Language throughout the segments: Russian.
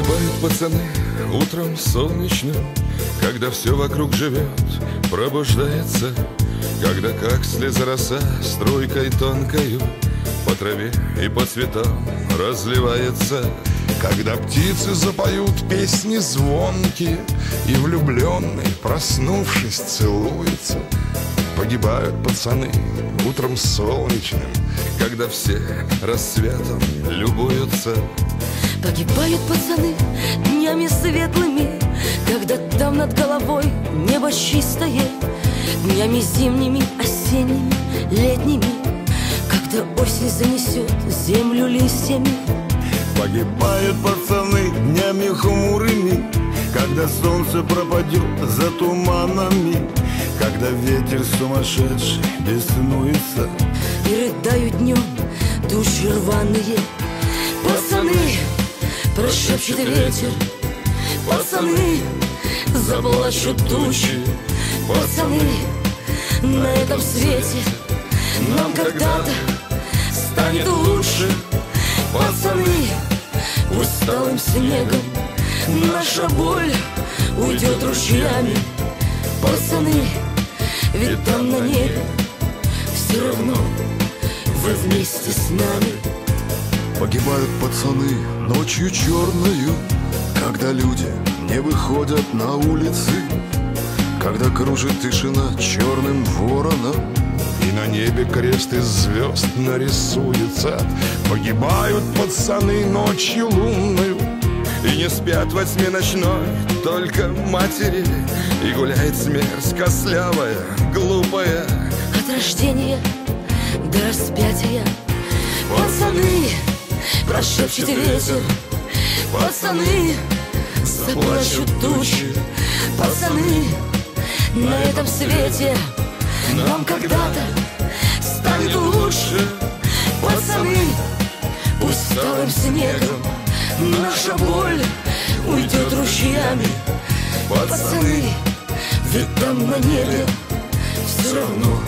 Погибают пацаны утром солнечным, когда все вокруг живет, пробуждается, когда как слеза роса струйкой тонкою по траве и по цветам разливается. Когда птицы запоют песни звонкие, и влюбленные, проснувшись, целуются. Погибают пацаны утром солнечным, когда все рассветом любуются. Погибают пацаны днями светлыми, когда там над головой небо чистое, днями зимними, осенними, летними, когда осень занесет землю листьями. Погибают пацаны днями хмурыми, когда солнце пропадет за туманами, когда ветер сумасшедший беснуется. И рыдают днем души рваные. Пацаны, прошепчет ветер, пацаны, заплачут тучи. Пацаны, на этом свете нам когда-то станет лучше. Пацаны, усталым снегом наша боль уйдет ручьями. Пацаны, ведь там на небе все равно вы вместе с нами. Погибают пацаны ночью черною, когда люди не выходят на улицы, когда кружит тишина черным вороном, и на небе крест из звезд нарисуется. Погибают пацаны ночью лунною, и не спят во тьме ночной только матери, и гуляет смерть костлявая, глупая. От рождения до распятия. Пацаны, прошепчет ветер, пацаны, заплачут тучи. Пацаны, на этом свете нам когда-то станет лучше. Пацаны, усталым снегом наша боль уйдет ручьями. Пацаны, ведь там на небе все равно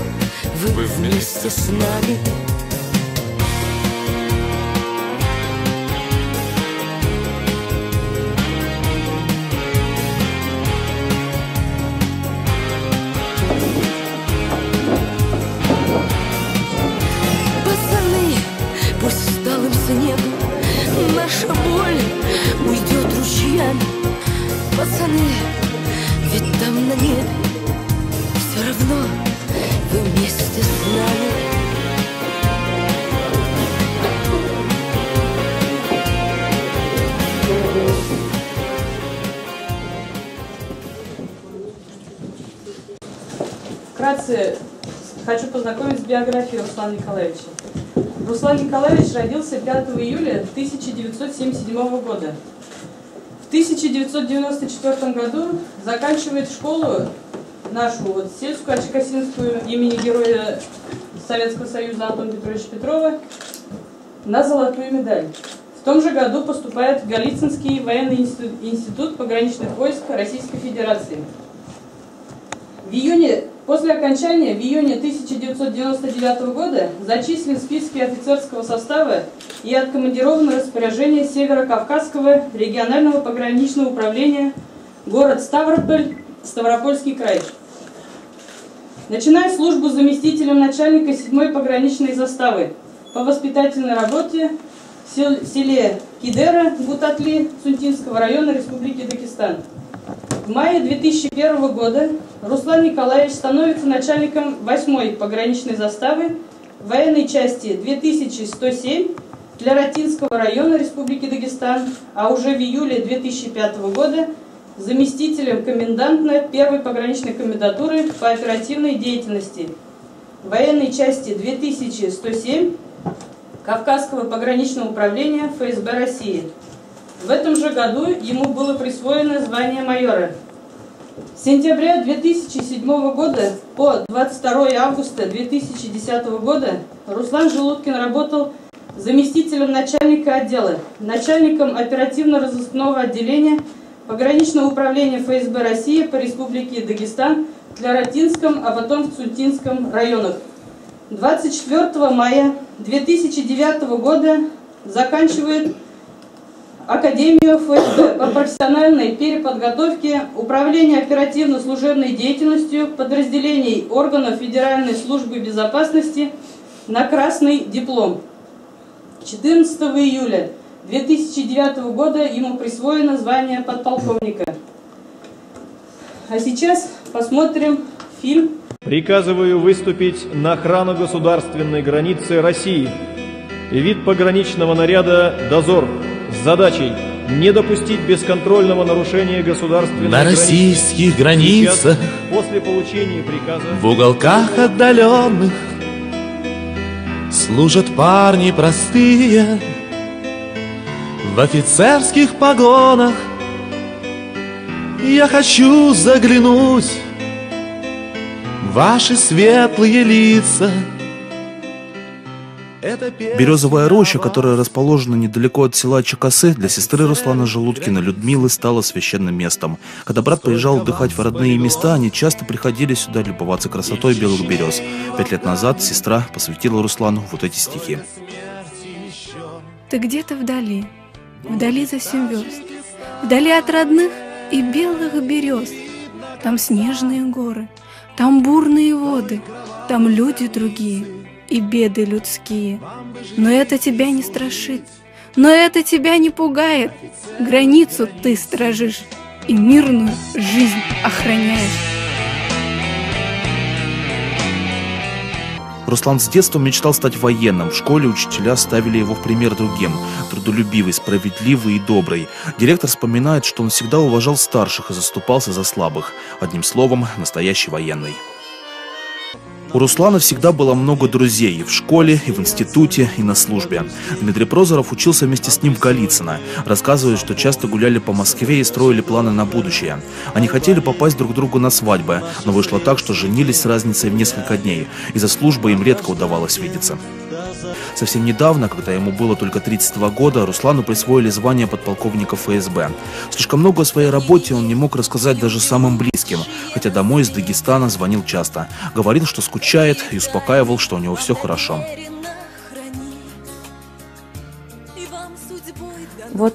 вы вместе с нами. Пацаны, пусть усталым снегом наша боль уйдет ручьями. Пацаны, ведь там на небе все равно вы вместе с нами. Вкратце хочу познакомить с биографией Руслана Николаевича. Руслан Николаевич родился 5 июля 1977 года. В 1994 году заканчивает школу нашу сельскую Ачекасинскую имени Героя Советского Союза Антона Петровича Петрова на золотую медаль. В том же году поступает в Голицынский военный институт пограничных войск Российской Федерации. После окончания в июне 1999 года зачислен в списке офицерского состава и откомандирован в распоряжение Северо-Кавказского регионального пограничного управления, город Ставрополь, Ставропольский край. Начинает службу заместителем начальника 7-й пограничной заставы по воспитательной работе в селе Кидера Гутатли Цунтинского района Республики Дагестан. В мае 2001 года Руслан Николаевич становится начальником 8-й пограничной заставы военной части 2107 для Ратинского района Республики Дагестан, а уже в июле 2005 года заместителем коменданта 1-й пограничной комендатуры по оперативной деятельности военной части 2107 Кавказского пограничного управления ФСБ России. В этом же году ему было присвоено звание майора. С сентября 2007 года по 22 августа 2010 года Руслан Желудкин работал заместителем начальника отдела, начальником оперативно-розыскного отделения пограничного управления ФСБ России по Республике Дагестан для Ратинском, а потом в Цунтинском районах. 24 мая 2009 года заканчивает Академию ФСБ по профессиональной переподготовке, управления оперативно-служебной деятельностью подразделений органов Федеральной службы безопасности на красный диплом. 14 июля 2009 года ему присвоено звание подполковника. А сейчас посмотрим фильм. Приказываю выступить на охрану государственной границы России и вид пограничного наряда «Дозор» с задачей не допустить бесконтрольного нарушения государственной на российских границах. После получения приказа в уголках отдаленных служат парни простые в офицерских погонах. Я хочу заглянуть в ваши светлые лица. Березовая роща, которая расположена недалеко от села Чекасы, для сестры Руслана Желудкина, Людмилы, стала священным местом. Когда брат приезжал отдыхать в родные места, они часто приходили сюда любоваться красотой белых берез. 5 лет назад сестра посвятила Руслану вот эти стихи. Ты где-то вдали, вдали за 7 верст, вдали от родных и белых берез. Там снежные горы, там бурные воды, там люди другие и беды людские. Но это тебя не страшит, но это тебя не пугает. Границу ты стражишь и мирную жизнь охраняешь. Руслан с детства мечтал стать военным. В школе учителя ставили его в пример другим. Трудолюбивый, справедливый и добрый. Директор вспоминает, что он всегда уважал старших и заступался за слабых. Одним словом, настоящий военный. У Руслана всегда было много друзей и в школе, и в институте, и на службе. Дмитрий Прозоров учился вместе с ним в Голицыно. Рассказывает, что часто гуляли по Москве и строили планы на будущее. Они хотели попасть друг к другу на свадьбы, но вышло так, что женились с разницей в несколько дней. Из-за службы им редко удавалось видеться. Совсем недавно, когда ему было только 32 года, Руслану присвоили звание подполковника ФСБ. Слишком много о своей работе он не мог рассказать даже самым близким, хотя домой из Дагестана звонил часто. Говорил, что скучает, и успокаивал, что у него все хорошо. Вот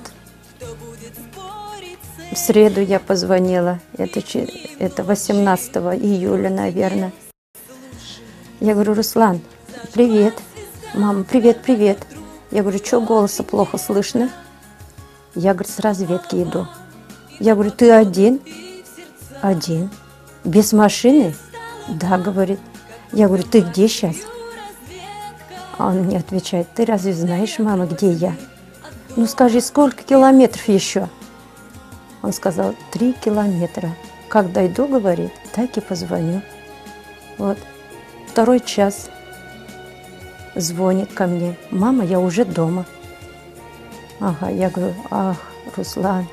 в среду я позвонила, это 18 июля, наверное. Я говорю: Руслан, привет. Мама, привет, привет. Я говорю: что голоса плохо слышно? Я, говорю, с разведки иду. Я говорю: ты один? Один. Без машины? Да, говорит. Я говорю: ты где сейчас? А он мне отвечает: ты разве знаешь, мама, где я? Ну скажи, сколько километров еще? Он сказал: 3 километра. Как дойду, говорит, так и позвоню. Вот. 2 час. Звонит ко мне: мама, я уже дома. Ага, я говорю: ах, Руслан,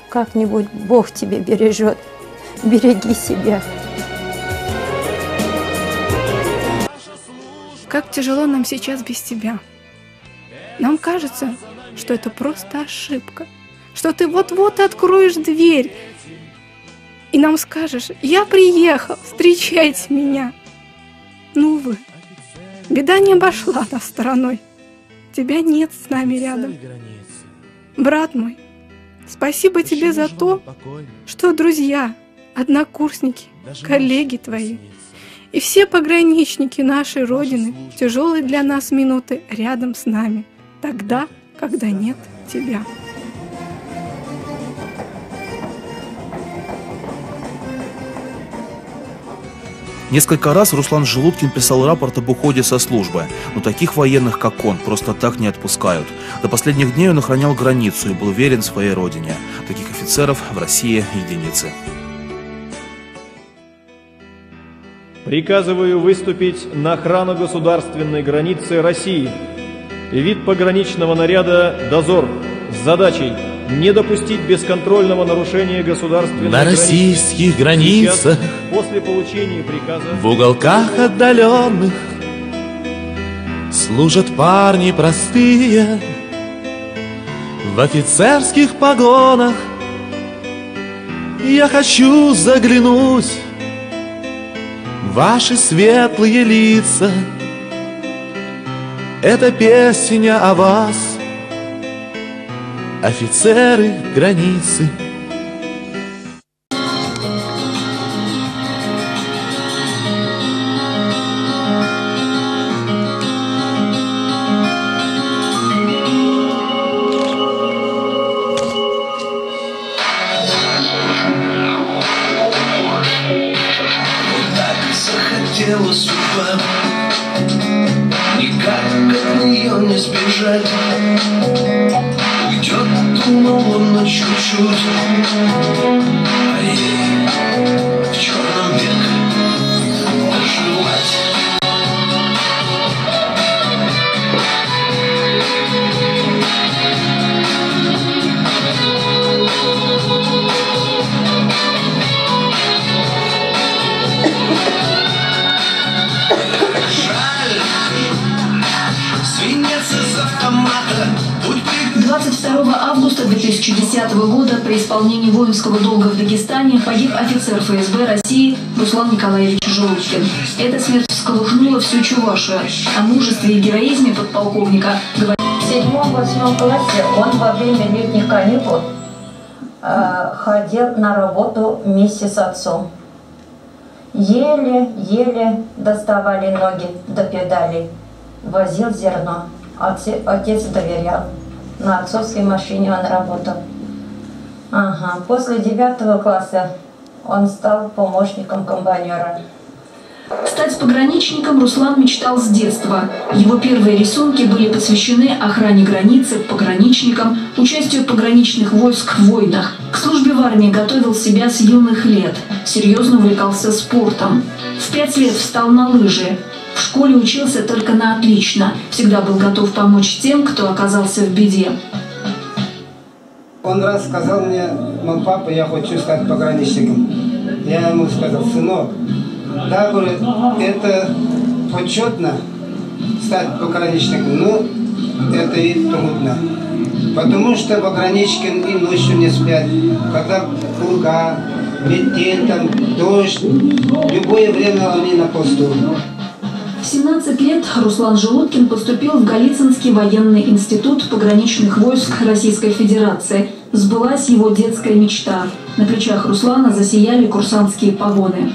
как-нибудь Бог тебя бережет. Береги себя. Как тяжело нам сейчас без тебя. Нам кажется, что это просто ошибка, что ты вот-вот откроешь дверь и нам скажешь: я приехал, встречайте меня. Ну, увы, беда не обошла нас стороной. Тебя нет с нами рядом. Брат мой, спасибо тебе за то, что друзья, однокурсники, коллеги твои и все пограничники нашей Родины в тяжелые для нас минуты рядом с нами, тогда, когда нет тебя. Несколько раз Руслан Желудкин писал рапорт об уходе со службы, но таких военных, как он, просто так не отпускают. До последних дней он охранял границу и был верен своей родине. Таких офицеров в России единицы. Приказываю выступить на охрану государственной границы России и вид пограничного наряда «Дозор» с задачей не допустить бесконтрольного нарушения государственной на российских границах. После получения приказа в уголках отдаленных служат парни простые в офицерских погонах. Я хочу заглянуть в ваши светлые лица. Это песня о вас, офицеры границы. Захотела судьба, никак от нее не сбежать. Уйдет, думала, но чуть-чуть, а ей в черном век доживать. Жаль, свинец из автомата. 22 августа 2010 года при исполнении воинского долга в Дагестане погиб офицер ФСБ России Руслан Николаевич Желудкин. Эта смерть всколыхнула всю Чувашию. О мужестве и героизме подполковника говорит. В 7-8 классе он во время летних каникул ходил на работу вместе с отцом. Еле-еле доставали ноги до педалей. Возил зерно. Отец доверял. На отцовской машине он работал. Ага. После 9 класса он стал помощником комбайнера. Стать пограничником Руслан мечтал с детства. Его первые рисунки были посвящены охране границы, пограничникам, участию пограничных войск в войнах. К службе в армии готовил себя с юных лет. Серьезно увлекался спортом. В 5 лет встал на лыжи. В школе учился только на отлично. Всегда был готов помочь тем, кто оказался в беде. Он раз сказал мне: мой папа, я хочу стать пограничником. Я ему сказал: сынок, да, говорю, это почетно стать пограничником, но это и трудно. Потому что пограничники и ночью не спят. Когда пурга, метель, там, дождь, любое время они на посту. В 17 лет Руслан Желудкин поступил в Голицынский военный институт пограничных войск Российской Федерации. Сбылась его детская мечта. На плечах Руслана засияли курсантские погоны.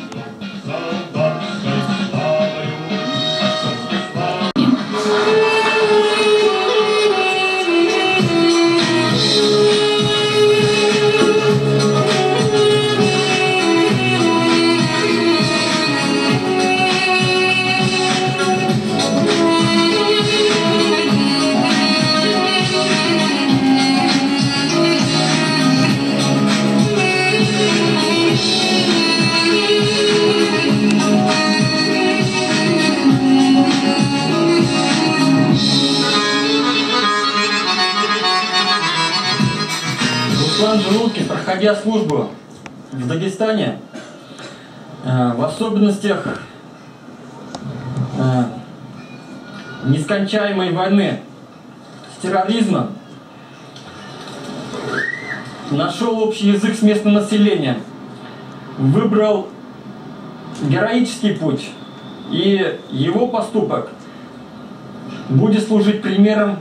Руслан Желудкин, проходя службу в Дагестане, в особенностях нескончаемой войны с терроризмом, нашел общий язык с местным населением, выбрал героический путь, и его поступок будет служить примером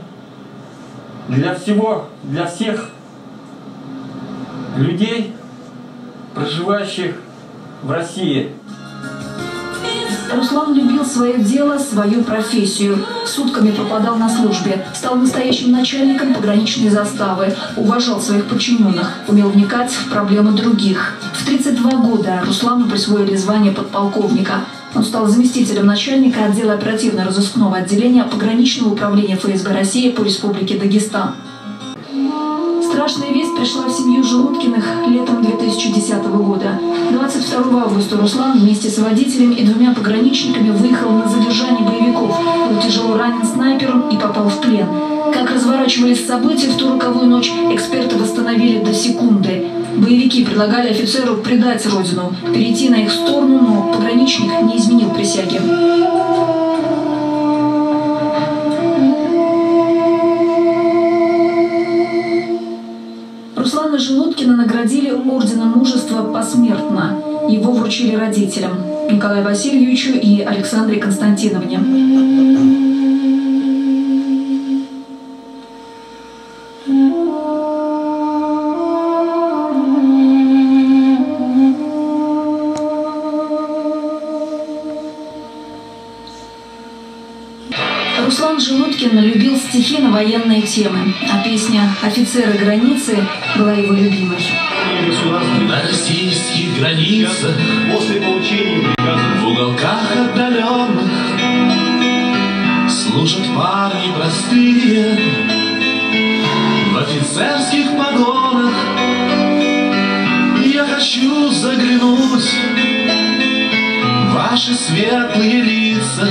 для всех людей, проживающих в России. Руслан любил свое дело, свою профессию. Сутками пропадал на службе, стал настоящим начальником пограничной заставы, уважал своих подчиненных, умел вникать в проблемы других. В 32 года Руслану присвоили звание подполковника. Он стал заместителем начальника отдела оперативно-розыскного отделения пограничного управления ФСБ России по Республике Дагестан. Страшная весть пришла в семью Желудкиных летом 2010 года. 22 августа Руслан вместе с водителем и 2 пограничниками выехал на задержание боевиков. Был тяжело ранен снайпером и попал в плен. Как разворачивались события в ту роковую ночь, эксперты восстановили до секунды. Боевики предлагали офицеру предать родину, перейти на их сторону, но пограничник не изменил присяги. Руслана Желудкина наградили орденом мужества посмертно. Его вручили родителям – Николаю Васильевичу и Александре Константиновне. Руслан Желудкин любил стихи на военные темы, а песня «Офицеры границы» была его любимой. На российских границах, после получения в уголках отдаленных, служат парни простые в офицерских погонах. Я хочу заглянуть в ваши светлые лица.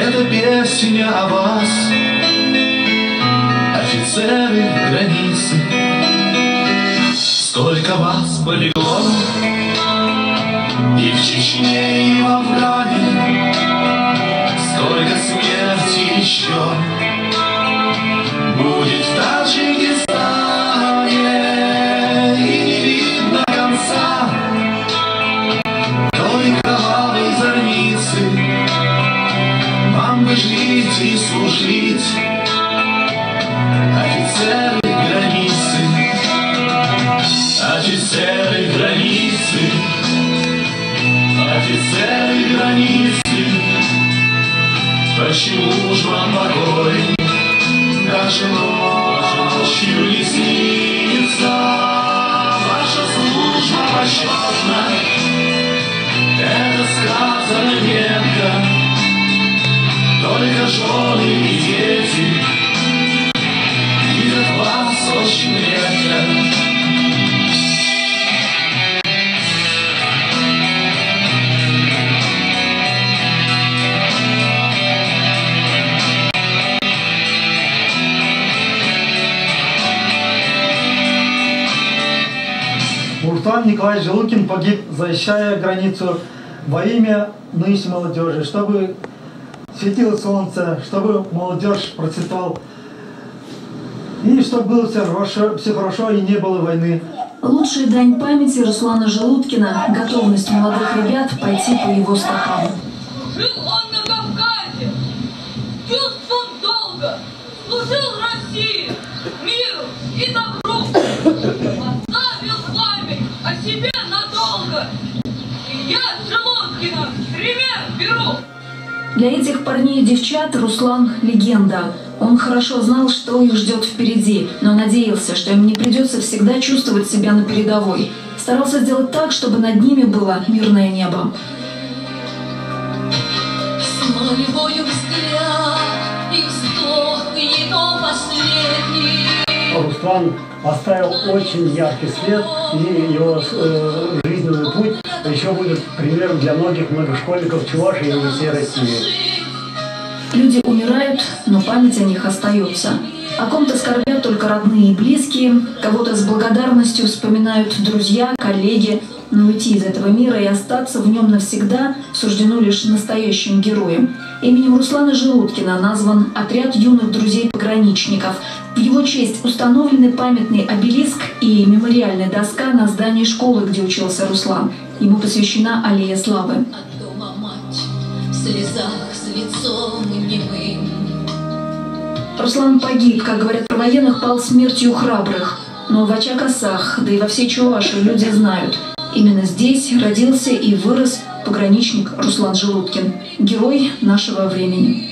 Это песня о вас, офицеры границы. Сколько вас полегло и в Чечне, и в Афгане, сколько смерти еще будет в Таджикистане, и не видно конца той кровавой зорницы. Вам бы жить и служить, офицеры границы, офицеры границы, офицеры границы. Почему ж вам покой даже ночью не снится? Ваша служба почетна, это сказано редко. Только жены и дети видят вас очень редко. Руслан Николаевич Желудкин погиб, защищая границу во имя нынешней молодежи, чтобы светило солнце, чтобы молодежь процветала, и чтобы было все хорошо и не было войны. Лучшая дань памяти Руслана Желудкина – готовность молодых ребят пойти по его стопам. Жил он на Кавказе, чувством долга, служил России, миру и добру. Оставил память о себе надолго, и я с Желудкина пример беру. Для этих парней и девчат Руслан – легенда. Он хорошо знал, что их ждет впереди, но надеялся, что им не придется всегда чувствовать себя на передовой. Старался сделать так, чтобы над ними было мирное небо. С молевою взгляд и вздох его последний. Руслан оставил очень яркий след, и его жизненный путь еще будет примером для многих школьников Чувашии и всей России. Люди умирают, но память о них остается. О ком-то скорбят только родные и близкие, кого-то с благодарностью вспоминают друзья, коллеги. Но уйти из этого мира и остаться в нем навсегда суждено лишь настоящим героям. Именем Руслана Желудкина назван отряд юных друзей-пограничников. В его честь установлены памятный обелиск и мемориальная доска на здании школы, где учился Руслан. Ему посвящена аллея славы. В слезах с лицом немым. Руслан погиб, как говорят про военных, пал смертью храбрых. Но в Очакасах, да и во всей Чувашии люди знают. Именно здесь родился и вырос пограничник Руслан Желудкин, герой нашего времени.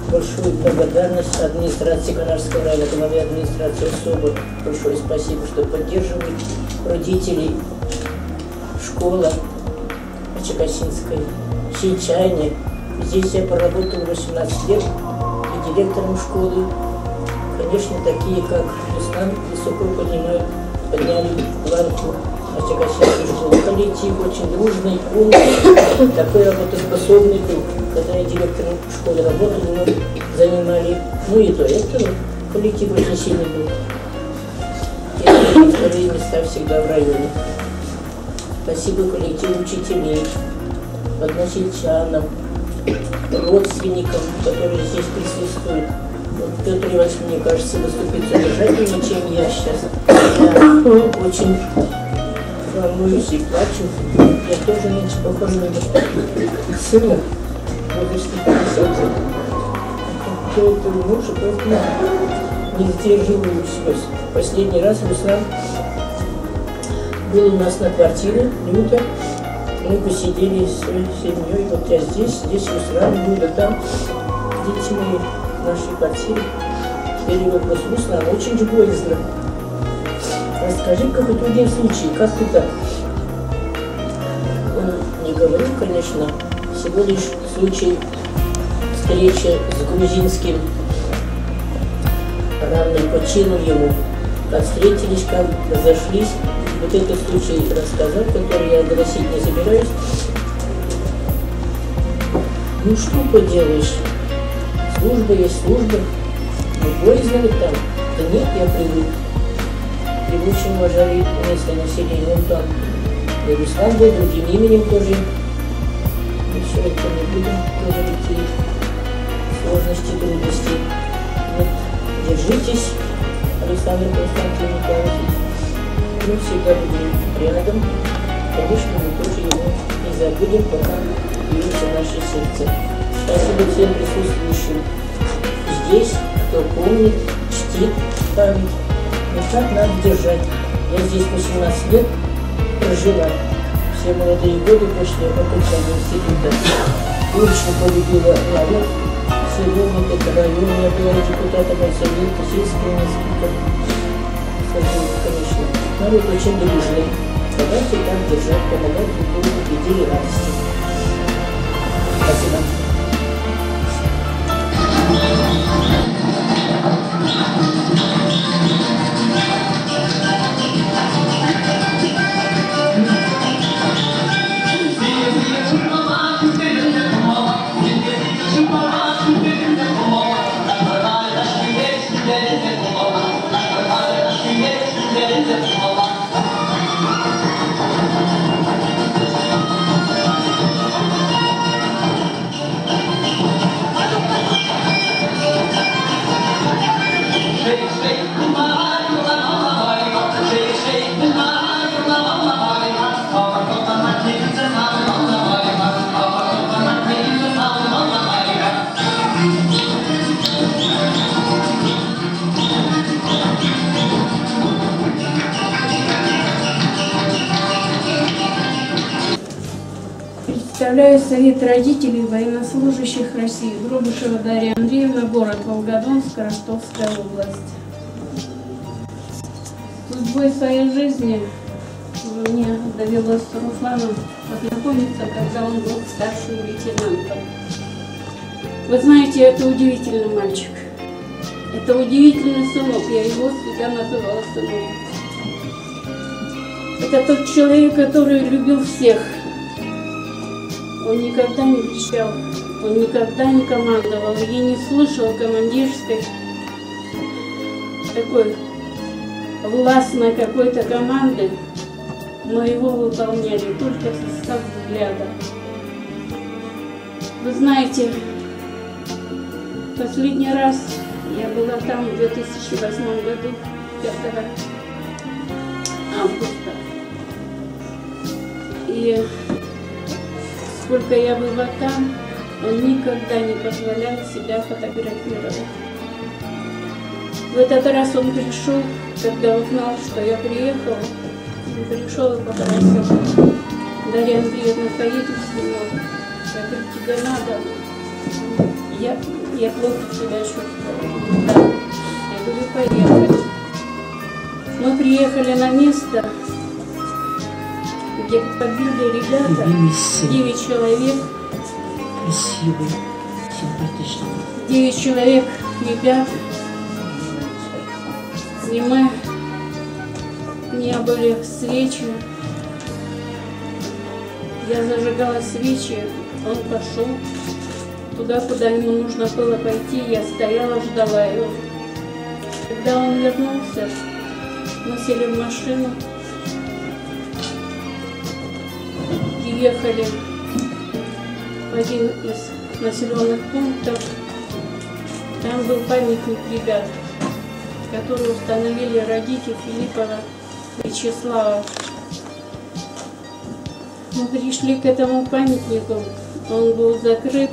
Большую благодарность администрации Канарского района, главе администрации особо большое спасибо, что поддерживают родителей, школа, Чекасинской, Сельчане. Здесь я проработал 18 лет и директором школы. Конечно, такие, как Руслан, высоко подняли планку Чекасинской школы. Коллектив очень дружный, умный, такой работоспособный был. Когда я директором школы работал, мы занимали, ну и до этого коллектив очень сильный был. И вторые места всегда в районе. Спасибо коллективу учителей, односельчанам, родственникам, которые здесь присутствуют. Вот Петр Иванович, мне кажется, выступит содержательнее, чем я сейчас. Я очень волнуюсь и плачу. Я тоже меньше похожа на сына в возрасте 50 лет. Это мужа, поэтому не сдерживаюсь. Последний раз Руслан был у нас на квартире, Люда. Мы посидели с семьей, вот я здесь Руслан, Люда там, с детьми в нашей квартире. Теперь вопрос: Руслан, очень же боязно. Расскажи, как это один случай, как ты так? Он не говорил, конечно, всего лишь случай встречи с грузинским равным по чину ему. Как встретились, как разошлись. Вот этот случай рассказал, который я огласить не собираюсь. Ну что поделаешь? Служба есть служба. Ну боязно ли там? Да нет, я привык. И очень уважали местное население. Он там и Руслан был, другим именем тоже. И все это не будем говорить, и сложности, трудности. Вот, держитесь, Александр Константинович Николаевич. Мы всегда будем рядом. Конечно, мы тоже его не забудем, пока бьется наше сердце. Спасибо всем присутствующим здесь, кто помнит, чтит память. Но как надо держать? Я здесь 18 лет прожила. Все молодые годы после окончания института. Очень полюбила народ. Село, вот это район. Я была депутатом Совета, сельского несколько. Конечно. Народ очень дружный. Давайте так держать, помогать друг другу в беде и радости. Спасибо. Представляю Совет родителей военнослужащих России. Грубышева Дарья Андреевна, город Волгодонск, Ростовская область. Судьбой своей жизни мне довелось с Русланом познакомиться, когда он был старшим лейтенантом. Вы знаете, это удивительный мальчик. Это удивительный сынок, я его всегда называла сыном. Это тот человек, который любил всех. Он никогда не кричал, он никогда не командовал. Я не слышала командирской такой властной какой-то команды, но его выполняли только со взгляда. Вы знаете, последний раз я была там в 2008 году, 5 августа. И сколько я была там, он никогда не позволял себя фотографировать. В этот раз он пришел, когда узнал, что я приехала, он пришел и попросил: Дарья Андреевна, поедем с ним. Я говорю, тебе надо. Я плохо себя чувствовала. Да. Я говорю, поехали. Мы приехали на место. где погибли ребята, 9 человек. Красивый, симпатичный. 9 человек, ребят. И мы не были свечи. Я зажигала свечи, он пошел туда, куда ему нужно было пойти. Я стояла, ждала его. Когда он вернулся, мы сели в машину и ехали в один из населенных пунктов. Там был памятник ребят, который установили родители Филиппова Вячеслава. Мы пришли к этому памятнику, он был закрыт,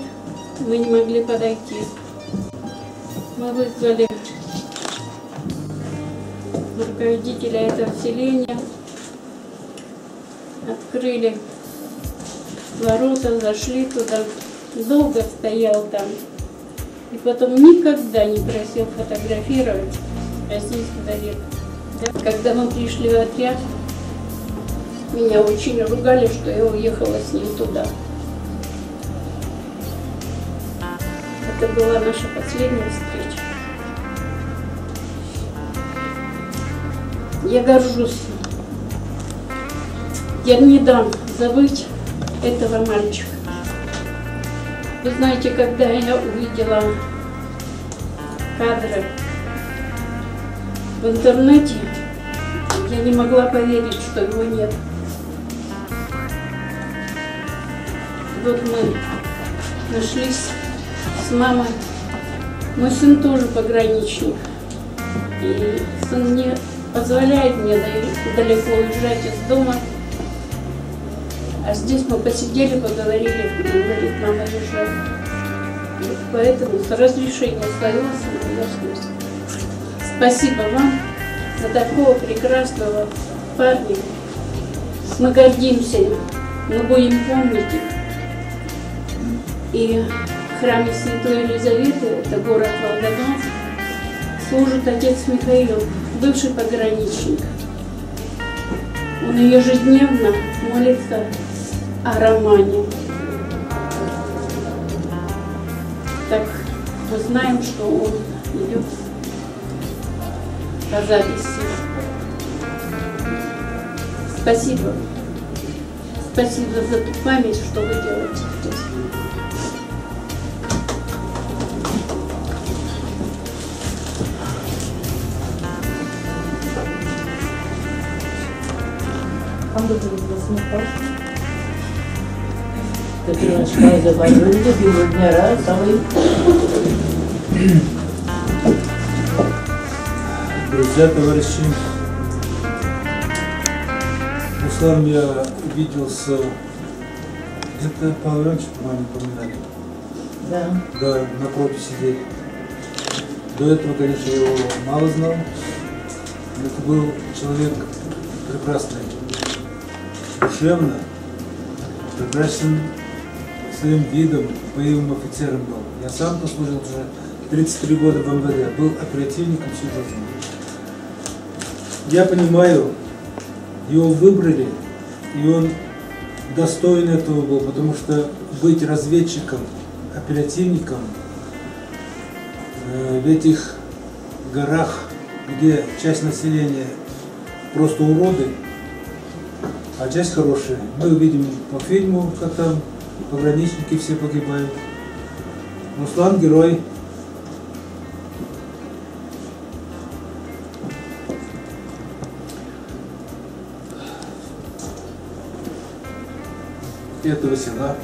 мы не могли подойти. Мы вызвали руководителя этого селения, открыли ворота, зашли туда, долго стоял там. И потом никогда не просил фотографировать, а здесь вдали. Да? Когда мы пришли в отряд, меня очень ругали, что я уехала с ним туда. Это была наша последняя встреча. Я горжусь. Я не дам забыть этого мальчика. Вы знаете, когда я увидела кадры в интернете, я не могла поверить, что его нет. Вот мы нашлись с мамой. Мой сын тоже пограничник. И сын не позволяет мне далеко уезжать из дома. А здесь мы посидели, поговорили. Он говорит, мама, езжай. И поэтому с разрешения своего сына я снюсь. Спасибо вам за такого прекрасного парня. Мы гордимся им. Мы будем помнить их. И в храме Святой Елизаветы, это город Волгоград, служит отец Михаил, бывший пограничник. Он ежедневно молится о Романе. Так мы знаем, что он идет по записи. Спасибо. Спасибо за ту память, что вы делаете здесь. Катериночка заболела, сегодня раз, самый. Друзья, товарищи, Руслан я виделся где-то Павел Иванович, по-моему, поминали. Да. Да, напротив сидели. До этого, конечно, я его мало знал. Это был человек прекрасный, душевно, прекрасен своим видом, боевым офицером был. Я сам послужил уже 33 года в МВД, был оперативником всю жизнь. Я понимаю, его выбрали, и он достоин этого был, потому что быть разведчиком, оперативником в этих горах, где часть населения просто уроды, а часть хорошая. Мы увидим по фильму, как там пограничники все погибают. Руслан герой. Этого села,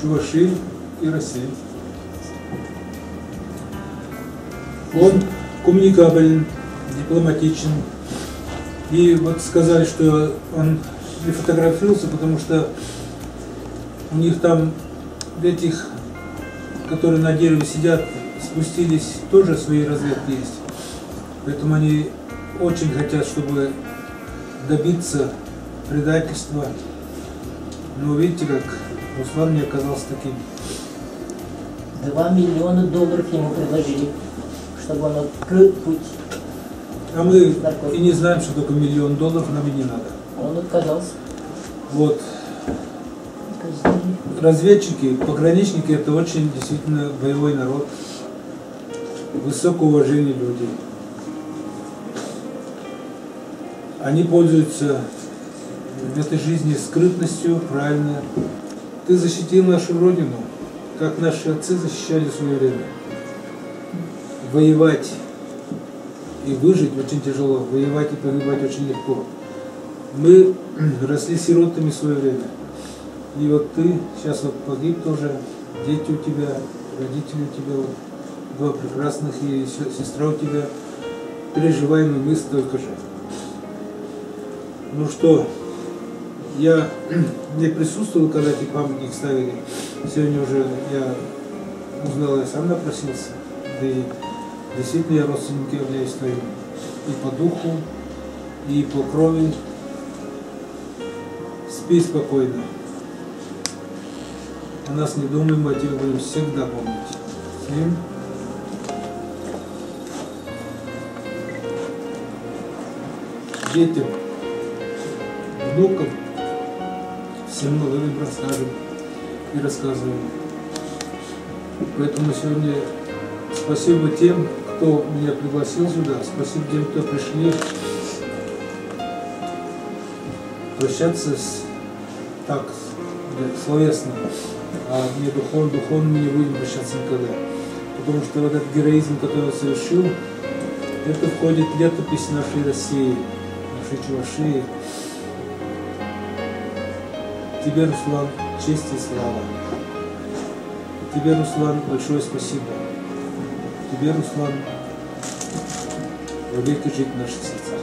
Чувашии и России. Он коммуникабелен, дипломатичен. И вот сказали, что он не фотографировался, потому что у них там, в этих, которые на дереве сидят, спустились, тоже свои разведки есть. Поэтому они очень хотят, чтобы добиться предательства. Но видите, как Руслан не оказался таким. $2 миллиона ему предложили, чтобы он открыл путь. А мы и не знаем, что такое $1 миллион, нам и не надо. Он отказался. Вот. Разведчики, пограничники — это очень действительно боевой народ, высокое уважение людей. Они пользуются в этой жизни скрытностью, правильно. Ты защитил нашу Родину, как наши отцы защищали в свое время. Воевать и выжить очень тяжело, воевать и погибать очень легко. Мы росли сиротами в свое время. И вот ты сейчас вот погиб тоже, дети у тебя, родители у тебя, вот, два прекрасных, и сестра у тебя. Переживаем и мы столько же. Ну что, я не присутствовал, когда эти памятники ставили. Сегодня уже я узнал, я сам напросился. Да и действительно я родственник являюсь твоим. И по духу, и по крови. Спи спокойно. О нас не думаем, а тебя будем всегда помнить. Спим. Детям, внукам, всем молодым расскажем и рассказываем. Поэтому сегодня спасибо тем, кто меня пригласил сюда, спасибо тем, кто пришли прощаться так, словесно, а не духовно мы не будем прощаться никогда. Потому что вот этот героизм, который я совершил, это входит в летопись нашей России, нашей Чувашии. Тебе, Руслан, честь и слава. Тебе, Руслан, большое спасибо. Тебе, Руслан, вовеки жить в наших сердцах.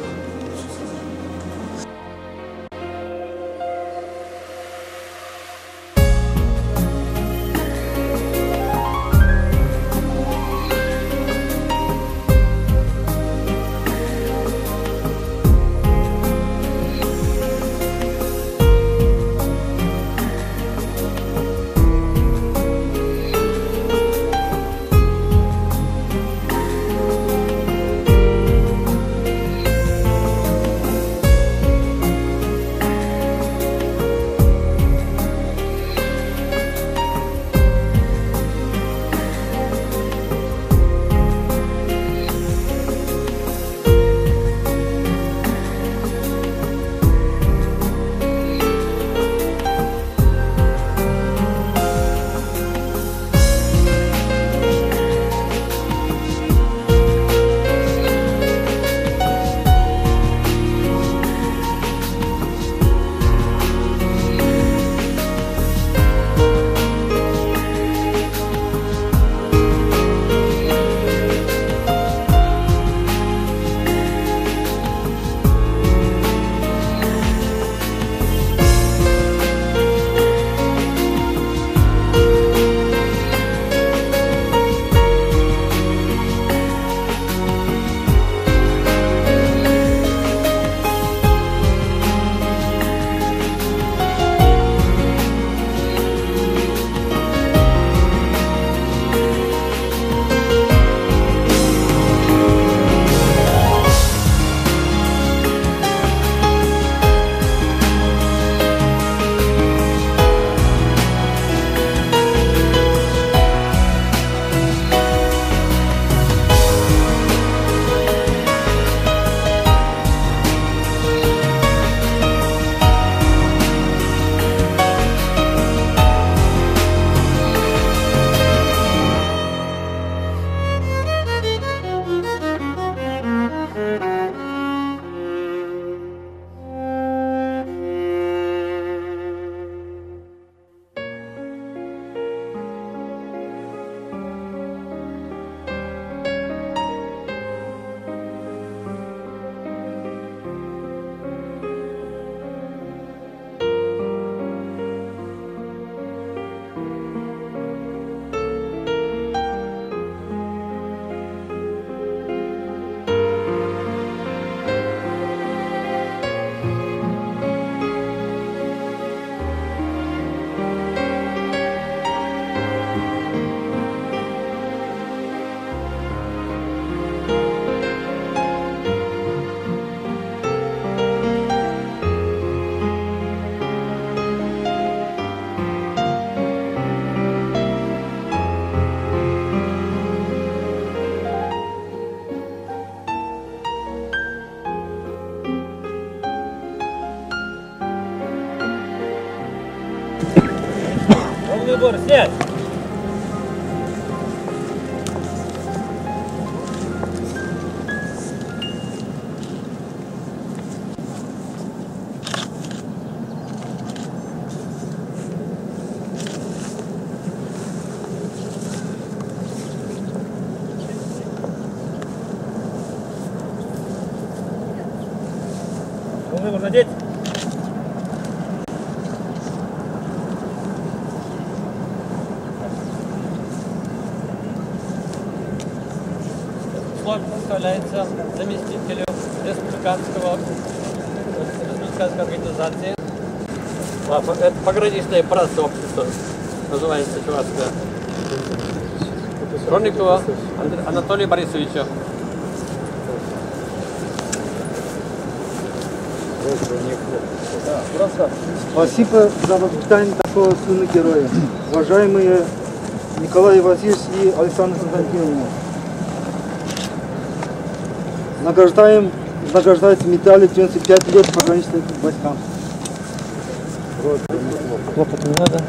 Головной убор снять! Головной убор надеть! Слово представляется заместителю республиканской организации. Это пограничное братство общества, называется чувашское. Бронникова Анатолия Борисовича. Спасибо за воспитание такого сына героя. Уважаемые Николай Васильевич и Александр Константиновна, награждается медалью 95 лет пограничным войскам. Хлопот не надо.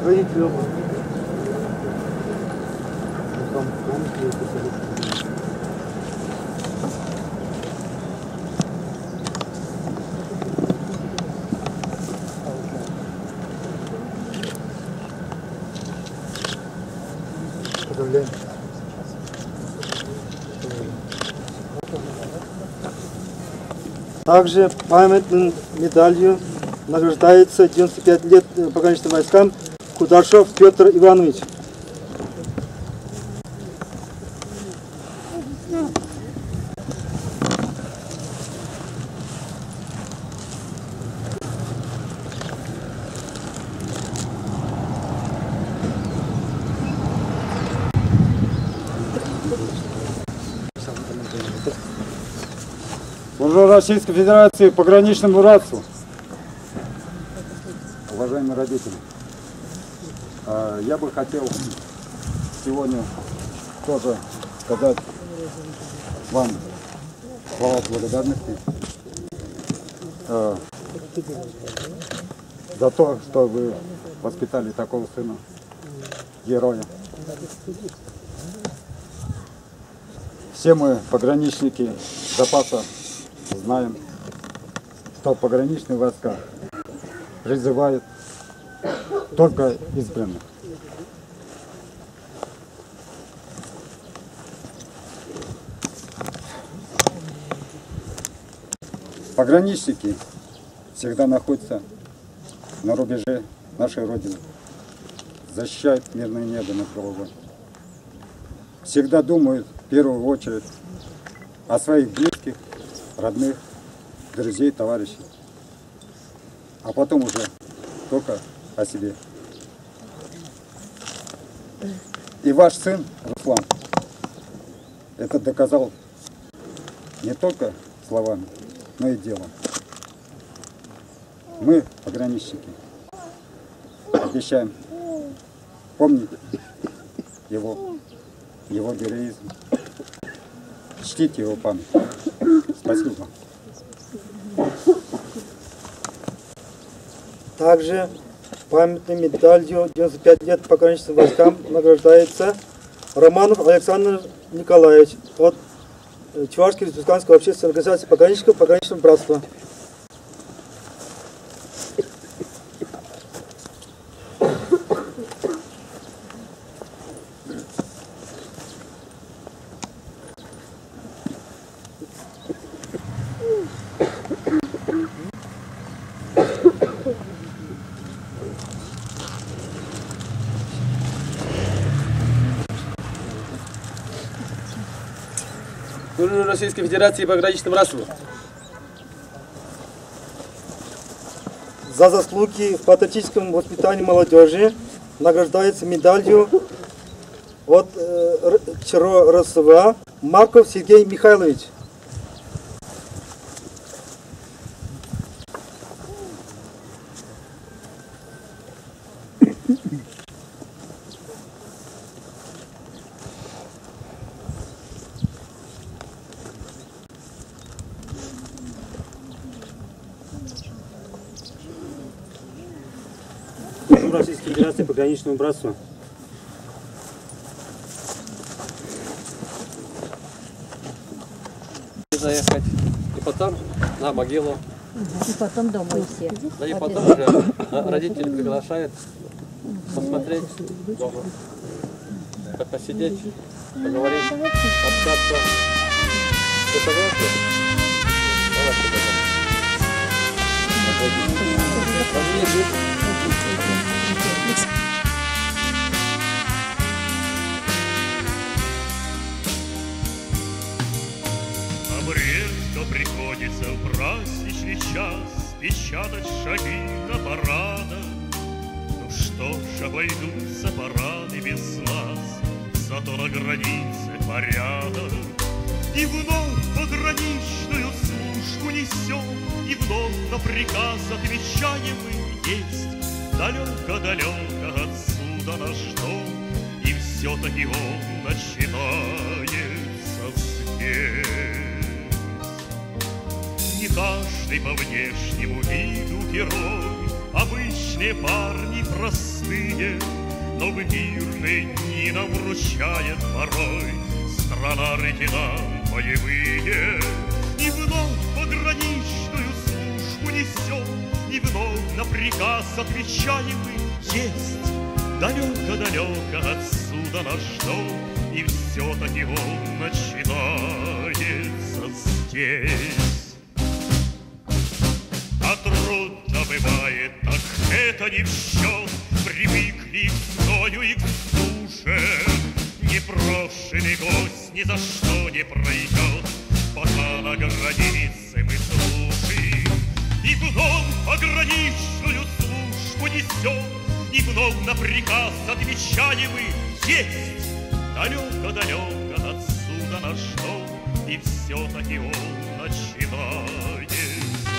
Родители оба. Также памятной медалью награждается 95 лет пограничным войскам Кудашов Петр Иванович. Служу Российской Федерации пограничному братству. Уважаемые родители, я бы хотел сегодня тоже сказать вам слова благодарности за то, что вы воспитали такого сына, героя. Все мы, пограничники запаса, знаем, что пограничные войска призывают только избранных. Пограничники всегда находятся на рубеже нашей Родины, защищают мирное небо над головой. Всегда думают в первую очередь о своих близких, родных, друзей, товарищей, а потом уже только о себе. И ваш сын, Руслан, это доказал не только словами, но и делом. Мы, пограничники, обещаем помнить его героизм, чтить его память. Спасибо. Также памятной медалью 95 лет пограничным войскам награждается Романов Александр Николаевич от Чувашской республиканской общественной организации пограничников пограничного братства. Служу Российской Федерации пограничному братству. За заслуги в патриотическом воспитании молодежи награждается медалью от ЧРО РСВА Марков Сергей Михайлович. Российской Федерации пограничному братству. Заехать. И потом на могилу. И потом домой все. Да и потом уже родители приглашают посмотреть дома. Посидеть, поговорить, общаться. Ты согласен? Давайте домой. Обрезко приходится в праздничный час печатать шаги на парадах. Ну что ж, обойдутся парады без нас, зато на границе порядок. И вновь пограничную службу несем, и вновь на приказ отвечаем мы есть. Далеко-далеко отсюда наш дом, и все-таки он начинается здесь. Не каждый по внешнему виду герой, обычные парни простые, но в мирные дни нам вручает порой страна реки нам боевые. И вновь пограничную службу несем, и вновь на приказ отвечаем мы есть. Далеко-далеко отсюда наш дом, и все-таки он начинается здесь. А трудно бывает, так это не в счет, привыкли к зною и к суше. Непрошенный гость ни за что не пройдет, пока на границе мы служим. И вновь пограничную службу несем, и вновь на приказ отвечаем мы есть. Далеко-далеко отсюда наш дом, и все-таки он начинается здесь.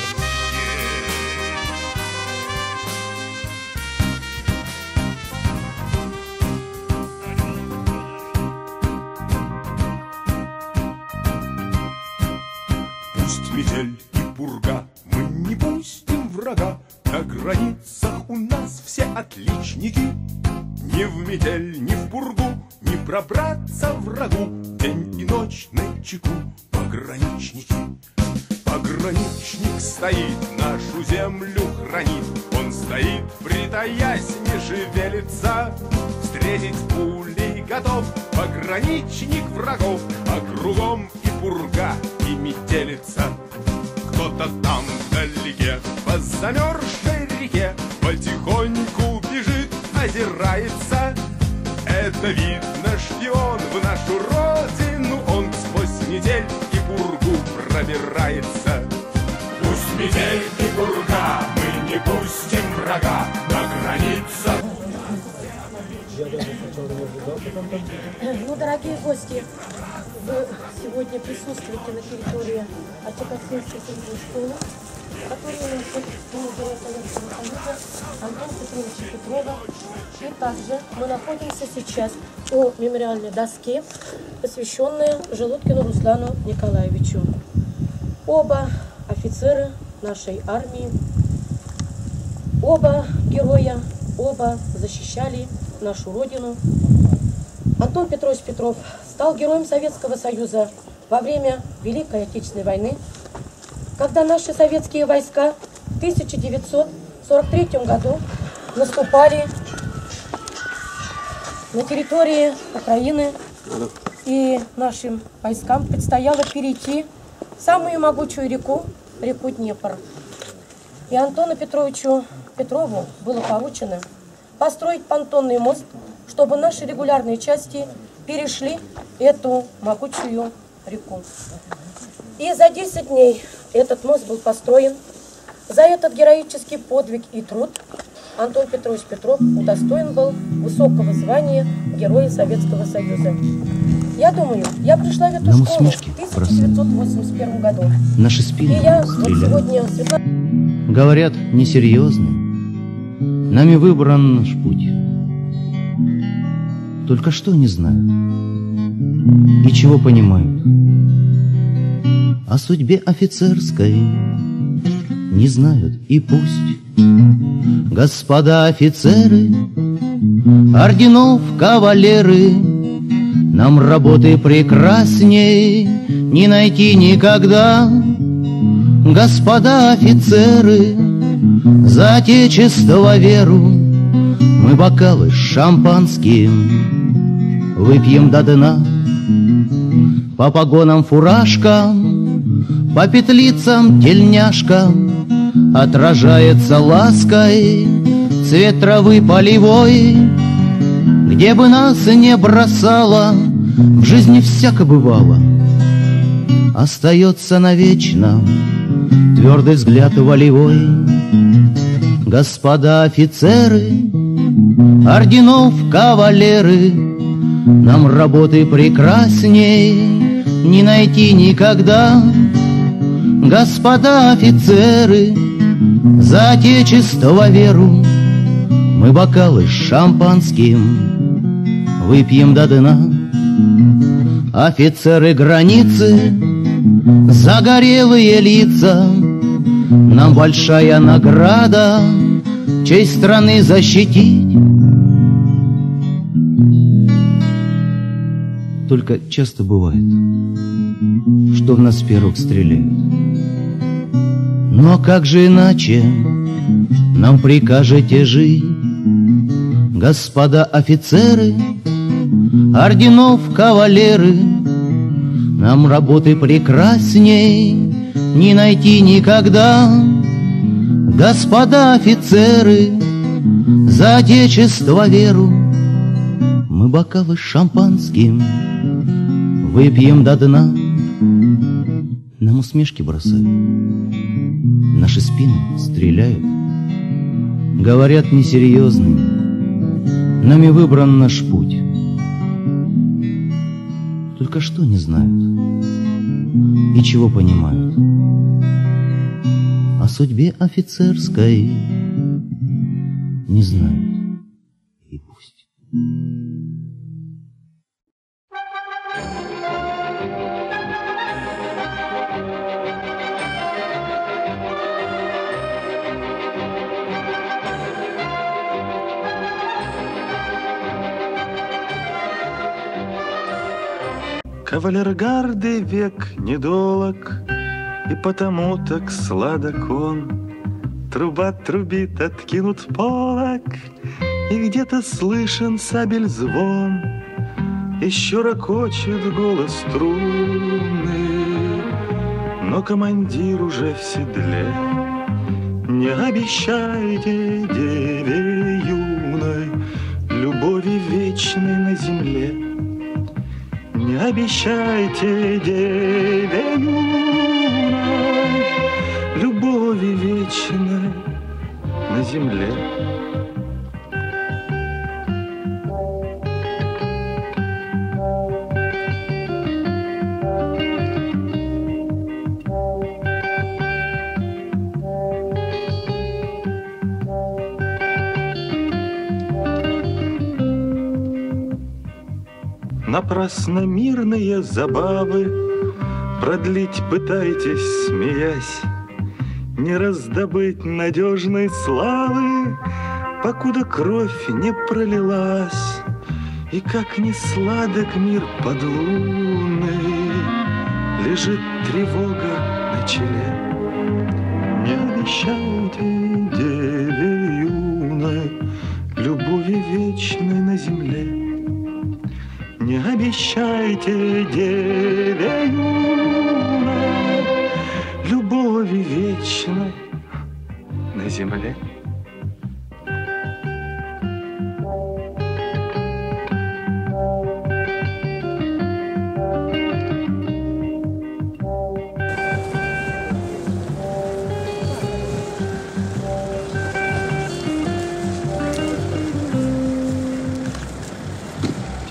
Пусть метель и пурга, мы не пустим врага. На границах у нас все отличники. Ни в метель, ни в пургу не пробраться врагу. День и ночь начеку пограничники. Пограничник стоит, нашу землю хранит. Он стоит, притаясь, не шевелится. Встретить пулей готов пограничник врагов. А кругом и пурга, и метелица. Кто-то там вдалеке по замерзшей реке потихоньку бежит, озирается. Это видно шпион в нашу родину. Он сквозь метель и пургу пробирается. Пусть метель и пурга, мы не пустим врага на границах. Ну, дорогие гости, вы сегодня присутствуете на территории Ачакасинской средней школы, которую носит герой Советского Союза Антон Петровича Петрова. И также мы находимся сейчас у мемориальной доске, посвященной Желудкину Руслану Николаевичу. Оба офицеры нашей армии, оба героя, оба защищали нашу Родину. Антон Петрович Петров стал героем Советского Союза во время Великой Отечественной войны, когда наши советские войска в 1943 году наступали на территории Украины, и нашим войскам предстояло перейти самую могучую реку Днепр. И Антону Петровичу Петрову было поручено построить понтонный мост, чтобы наши регулярные части перешли эту могучую реку. И за 10 дней этот мост был построен. За этот героический подвиг и труд Антон Петрович Петров удостоен был высокого звания Героя Советского Союза. Я думаю, я пришла в эту школу в 1981 году. Наши спины и я стреляют. сегодня... Говорят, несерьезно. Нами выбран наш путь. Только что не знают и чего понимают. О судьбе офицерской не знают, и пусть. Господа офицеры, орденов кавалеры, нам работы прекрасней не найти никогда. Господа офицеры, за отечество веру мы бокалы с шампанским выпьем до дна. По погонам фуражкам, по петлицам тельняшкам отражается лаской цвет травы полевой. Где бы нас не бросало, в жизни всяко бывало, остается навечно твердый взгляд волевой. Господа офицеры, орденов кавалеры, нам работы прекрасней не найти никогда. Господа офицеры, за отечество веру мы бокалы с шампанским выпьем до дна. Офицеры границы, загорелые лица, нам большая награда честь страны защитить. Только часто бывает, что в нас первых стреляют. Ну а как же иначе нам прикажете жить? Господа офицеры, орденов кавалеры, нам работы прекрасней не найти никогда. Господа офицеры, за отечество веру мы бокалы с шампанским выпьем до дна. Нам усмешки бросают, наши спины стреляют, говорят несерьезными, нами выбран наш путь. Только что не знают и чего понимают о судьбе офицерской, не знают, и пусть. Кавалергарды век недолог, и потому так сладок он. Труба трубит, откинут полог, и где-то слышен сабель звон. Еще ракочет голос струны, но командир уже в седле. Не обещайте деве юной любови вечной на земле. Не обещайте деве юной любови вечной на земле. Напрасно мирные забавы продлить пытаетесь, смеясь, не раздобыть надежной славы, покуда кровь не пролилась. И как не сладок мир подлунный, лежит тревога на челе. Не обещайте деве юной любови вечной на земле. Не обещайте деве юной любови вечной на земле.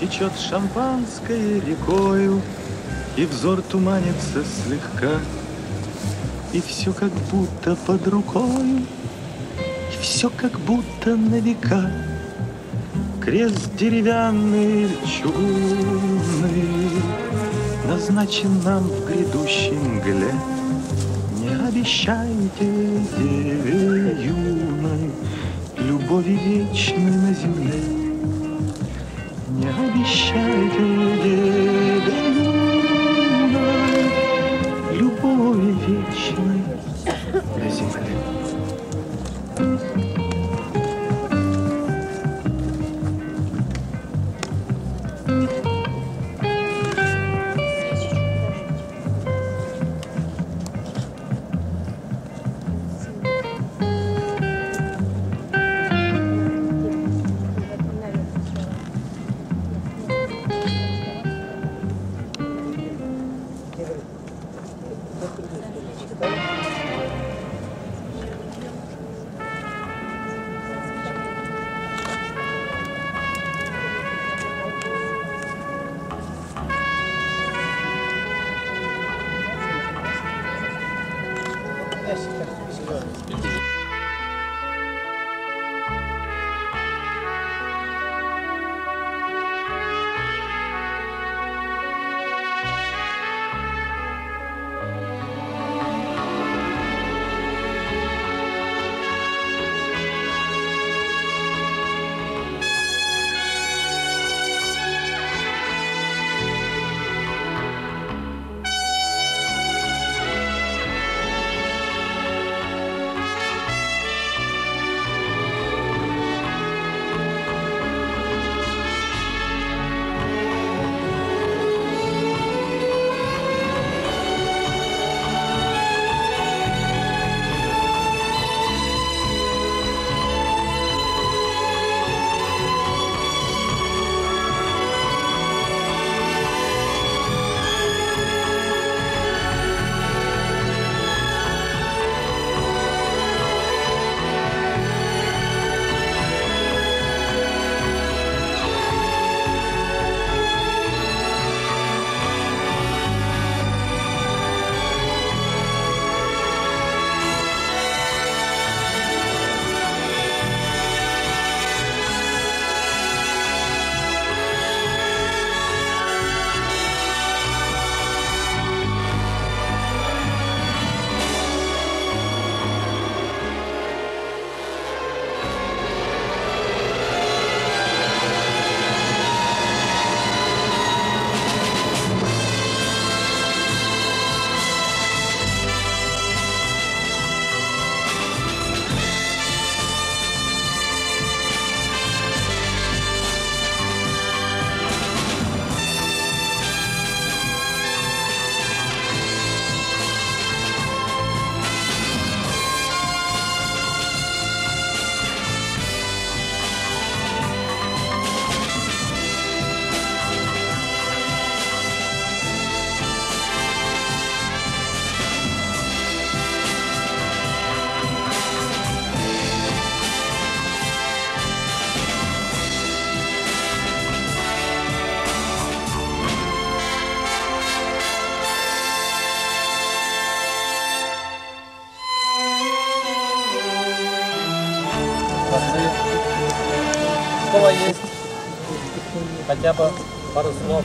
Течет шампанское рекою, и взор туманится слегка, и все как будто под рукою, и все как будто на века. Крест деревянный или чугунный назначен нам в грядущей мгле. Не обещайте деве юной любови вечной на земле. Не обещайте Луна любови вечной на земле. Слово есть, хотя бы пару слов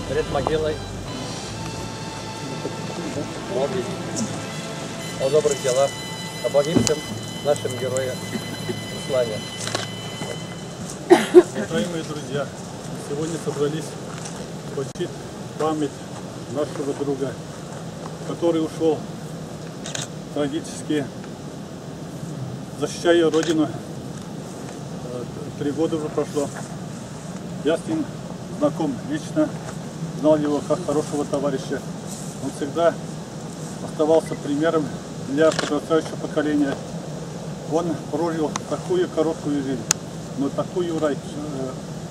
перед могилой молвить о добрых делах, о погибшем нашем герое Руслане. Уважаемые друзья, сегодня собрались почтить память нашего друга, который ушел трагически, защищая Родину. 3 года уже прошло. Я с ним знаком лично, знал его как хорошего товарища. Он всегда оставался примером для подрастающего поколения. Он прожил такую короткую жизнь, но такую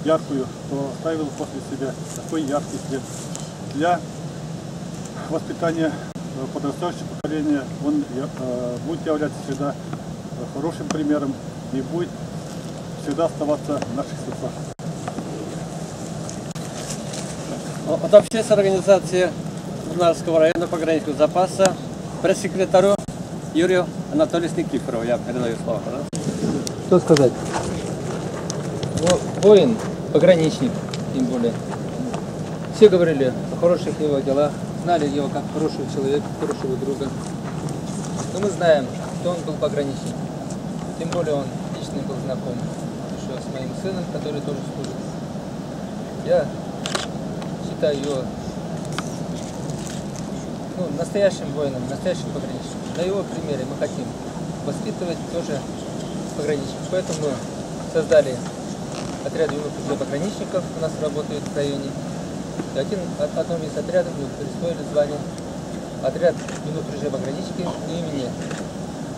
яркую, что оставил после себя такой яркий след. Для воспитания подрастающего поколения он будет являться всегда хорошим примером и будет всегда оставаться в наших сердцах. От общественной организации Урнарского района пограничного запаса пресс-секретарю Юрию Анатольевичу Никифорову я передаю слово. Что сказать? Воин, пограничник, тем более. Все говорили о хороших его делах, знали его как хорошего человека, хорошего друга. Но мы знаем, что он был пограничник. Тем более он лично лично был знаком еще с моим сыном, который тоже служит. Я считаю его настоящим воином, настоящим пограничником. На его примере мы хотим воспитывать тоже пограничников. Поэтому мы создали отряд юных пограничников, у нас работает в районе. И одном из отрядов мы присвоили звание отряд юных пограничники имени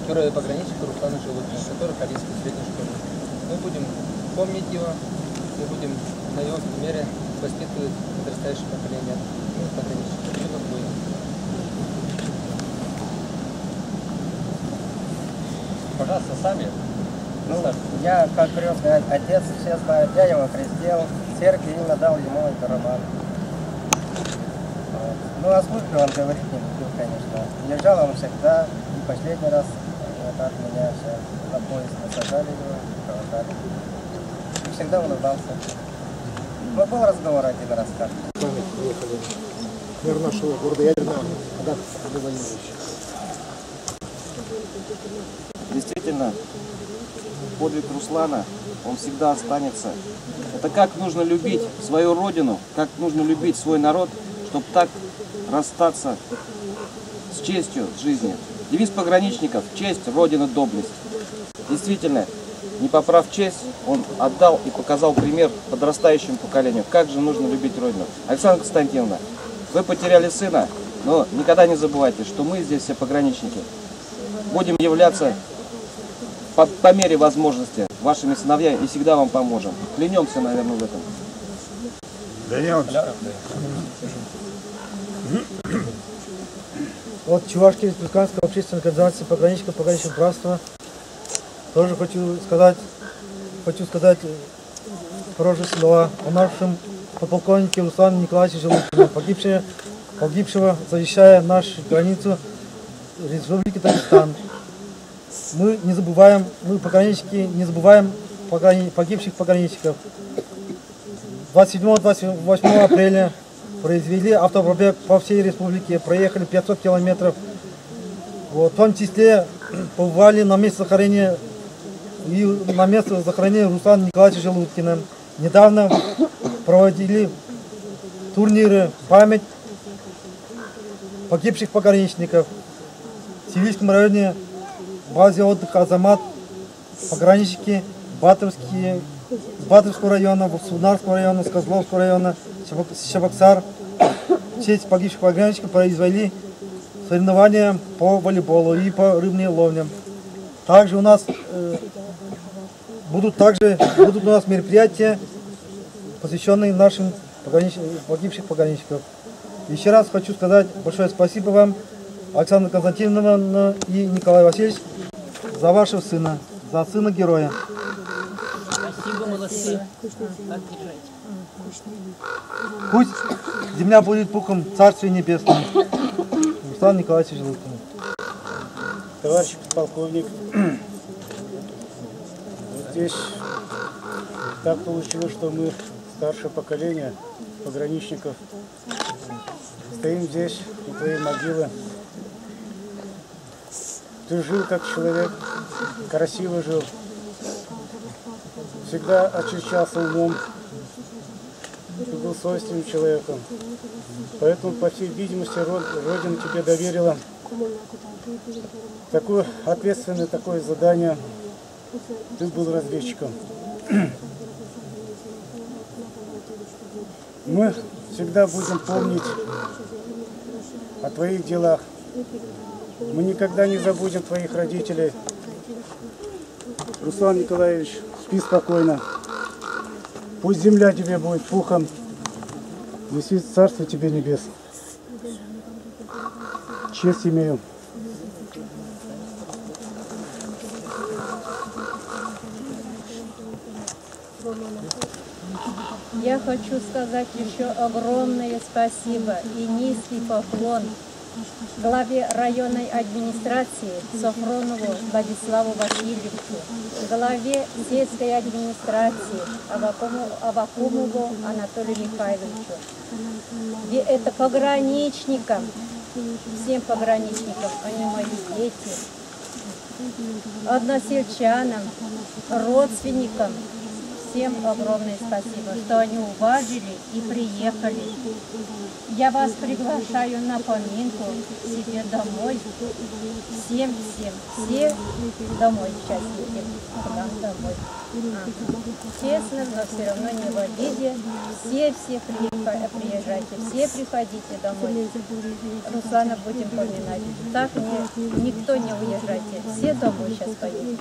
героя пограничника Руслана Желудкина, который в Калининской средней школе. Мы будем помнить его, мы будем на его примере воспитывать подрастающее поколение юных пограничников, юных воинов. Пожалуйста, сами. Я, как крестный отец, все знают, я его крестил, в церкви именно дал ему барабан. О службе он говорить не любил, конечно. Лежал он всегда, и последний раз от меня все на поезд насажали его, провожали. И всегда улыбался. Но был разговор один раз как. Мэр нашего города Ядерного, Агат Владимирович. Действительно, подвиг Руслана, он всегда останется. Это как нужно любить свою родину, как нужно любить свой народ, чтобы так расстаться с честью жизни. Девиз пограничников – честь, родина, доблесть. Действительно, не поправ честь, он отдал и показал пример подрастающему поколению, как же нужно любить родину. Александра Константиновна, вы потеряли сына, но никогда не забывайте, что мы здесь все пограничники. Будем являться по мере возможности вашими сыновьями и всегда вам поможем. Клянемся, наверное, в этом. От Чувашской республиканской общественной организации пограничников пограничного братства тоже хочу сказать хорошие слова о нашем подполковнике Руслане Николаевиче Желудкине, погибшего, защищая нашу границу Республики Дагестан. Мы пограничники, не забываем погибших пограничников. 27-28 апреля произвели автопробег по всей республике, проехали 500 километров. В том числе побывали на месте захоронения Руслана Николаевича Желудкина. Недавно проводили турниры в память погибших пограничников. В Сивильском районе, базе отдыха Азамат, пограничники с Батырского района, Сунарского района, с Козловского района, Чебоксар, в честь погибших пограничников произвели соревнования по волейболу и по рыбной ловле. Также у нас будут у нас мероприятия, посвященные нашим погибших пограничников. Еще раз хочу сказать большое спасибо вам, Александра Константиновна и Николай Васильевич, за вашего сына, за сына героя. Спасибо, молодцы. Пусть земля будет пухом Царствия Небесного. Руслан Николаевич Желудкин. Товарищ полковник, здесь так получилось, что мы, старшее поколение пограничников, стоим здесь, у твоей могилы. Ты жил как человек, красиво жил, всегда очищался умом, ты был совестливым человеком. Поэтому, по всей видимости, Родина тебе доверила такое ответственное задание. Ты был разведчиком. Мы всегда будем помнить о твоих делах. Мы никогда не забудем твоих родителей. Руслан Николаевич, спи спокойно. Пусть земля тебе будет пухом. Неси царство тебе небес. Честь имею. Я хочу сказать еще огромное спасибо и низкий поклон главе районной администрации Софронову Владиславу Васильевичу, главе сельской администрации Авакумову Анатолию Михайловичу. И это пограничникам, всем пограничникам, они мои дети. односельчанам, родственникам. Всем огромное спасибо, что они уважили и приехали. Я вас приглашаю на поминку себе домой. Всем, все домой сейчас едем, к нам домой. Честно, но все равно не в обиде. Все приезжайте, все приходите домой. Руслана будем поминать. Так никто не уезжайте. Все домой сейчас поедем.